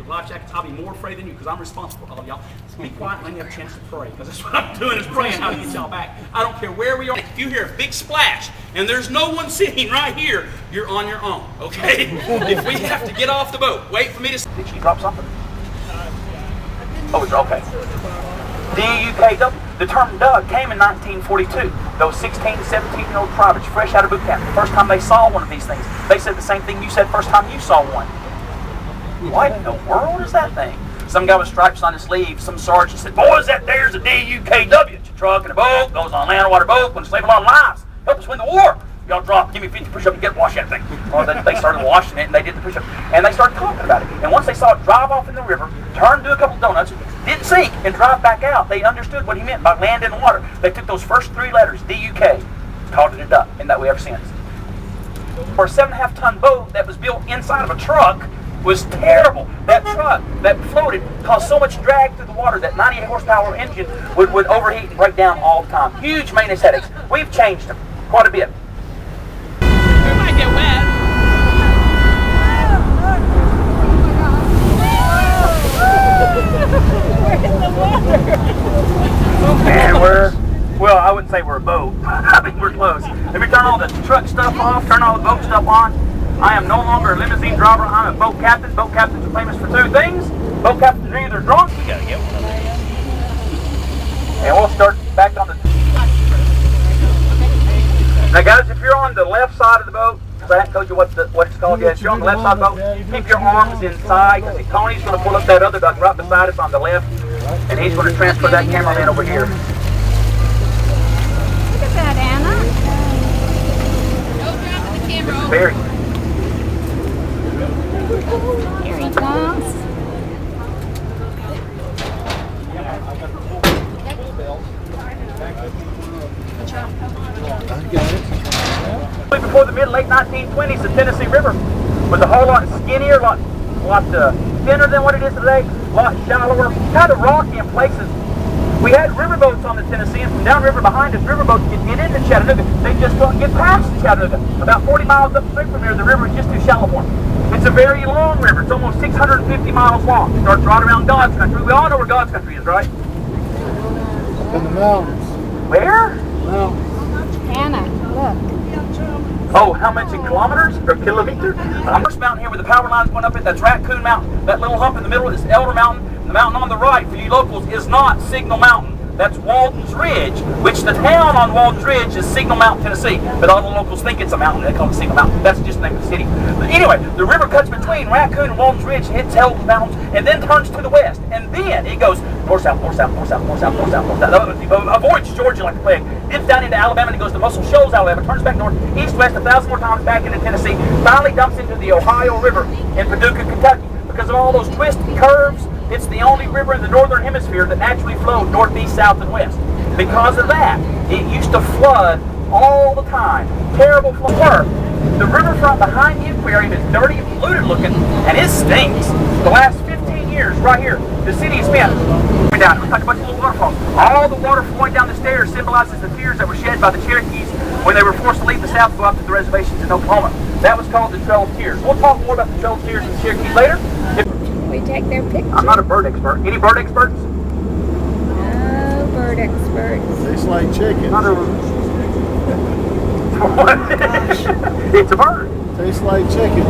with life jackets, I'll be more afraid than you because I'm responsible for all of y'all. So be quiet and let me have a chance to pray, because that's what I'm doing, is praying how to get y'all back. I don't care where we are. If you hear a big splash and there's no one sitting right here, you're on your own, okay? If we have to get off the boat, wait for me to... Did she drop something? Oh, it's okay. D-U-K-W. The term Doug came in 1942. Those 16 to 17-year-old privates fresh out of boot camp, the first time they saw one of these things, they said the same thing you said first time you saw one. What in the world is that thing? Some guy with stripes on his sleeve, some sergeant said, boys, that there's a D-U-K-W. It's a truck and a boat, goes on a land or water boat, going to save a lot of lives. Help us win the war. Y'all drop, give me 50 push-up and get wash that thing. Well, they started washing it and they did the push-up. And they started talking about it. And once they saw it drive off in the river, turn, do a couple donuts, didn't sink, and drive back out, they understood what he meant by land and water. They took those first three letters, D-U-K, called it a duck, and that way ever since. For a 7.5-ton boat that was built inside of a truck was terrible. That truck that floated caused so much drag through the water that 98 horsepower engine would overheat and break down all the time. Huge maintenance headaches. We've changed them quite a bit. We might get wet. We're in the water. And well, I wouldn't say we're a boat. I think we're close. If we turn all the truck stuff off, turn all the boat stuff on, I am no longer a limousine driver, I'm a boat captain. Boat captains are famous for two things. Boat captains are either drunk, we gotta get one of them. And we'll start back on the... Now guys, if you're on the left side of the boat, because I haven't told you what it's called yet, if you're on the left side of the boat, keep your arms inside, because Tony's going to pull up that other duck right beside us on the left, and he's going to transfer that cameraman over here. Look at that, Anna. No dropping the camera over. Very. Here he comes. Before the mid-late 1920s, the Tennessee River was a whole lot skinnier, a lot thinner than what it is today, a lot shallower, kind of rocky in places. We had riverboats on the Tennessee, and from downriver behind us, riverboats could get into Chattanooga. They just couldn't get past Chattanooga. About 40 miles upstream from here, the river is just too shallow for them. It's a very long river. It's almost 650 miles long. It starts right around God's country. We all know where God's country is, right? In the mountains. Where? Mountains. Anna, look. Oh, how much in kilometers or kilometers? The first mountain here where the power lines went up it, that's Raccoon Mountain. That little hump in the middle is Elder Mountain. The mountain on the right, for you locals, is not Signal Mountain. That's Walden's Ridge, which the town on Walden's Ridge is Signal Mountain, Tennessee. But all the locals think it's a mountain. They call it Signal Mountain. That's just the name of the city. But anyway, the river cuts between Raccoon and Walden's Ridge, hits Helton Mountains, and then turns to the west. And then it goes north, south, north, south, north, south, north, south, north, south, north, south. Avoids Georgia like a plague. Dips down into Alabama and it goes to Muscle Shoals, Alabama. Turns back north, east, west, 1,000 more times back into Tennessee. Finally dumps into the Ohio River in Paducah, Kentucky. Because of all those twists and curves, it's the only river in the northern hemisphere that naturally flows northeast, south, and west. Because of that, it used to flood all the time. Terrible flood. The riverfront behind the aquarium is dirty and polluted looking, and it stinks. The last 15 years, right here, the city has spent down. We're talking about the little waterfalls. All the water flowing down the stairs symbolizes the tears that were shed by the Cherokees when they were forced to leave the South to go out to the reservations in Oklahoma. That was called the Trail of Tears. We'll talk more about the Trail of Tears and the Cherokees later. We take their picture. I'm not a bird expert. Any bird experts? No bird experts. Tastes like chicken. Not a... It's a bird. Tastes like chicken.